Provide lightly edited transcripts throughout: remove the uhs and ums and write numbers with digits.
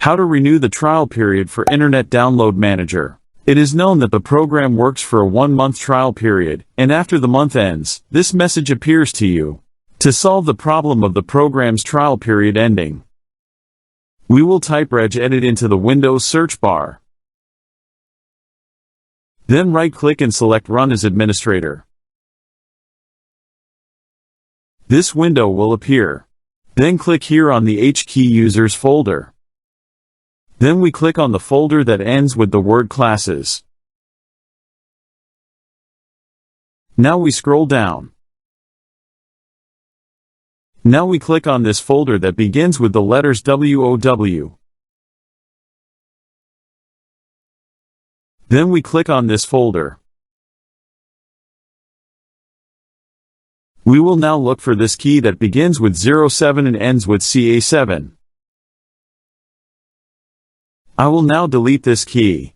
How to renew the trial period for Internet Download Manager. It is known that the program works for a 1-month trial period, and after the month ends, this message appears to you. To solve the problem of the program's trial period ending, we will type regedit into the Windows search bar. Then right-click and select Run as Administrator. This window will appear. Then click here on the HKey Users folder. Then we click on the folder that ends with the word Classes. Now we scroll down. Now we click on this folder that begins with the letters WOW. Then we click on this folder. We will now look for this key that begins with 07 and ends with CA7. I will now delete this key.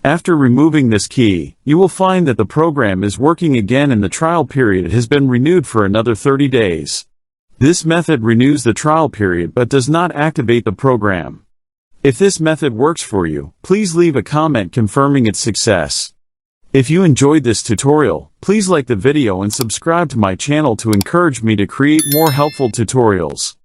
After removing this key, you will find that the program is working again and the trial period has been renewed for another 30 days. This method renews the trial period but does not activate the program. If this method works for you, please leave a comment confirming its success. If you enjoyed this tutorial, please like the video and subscribe to my channel to encourage me to create more helpful tutorials.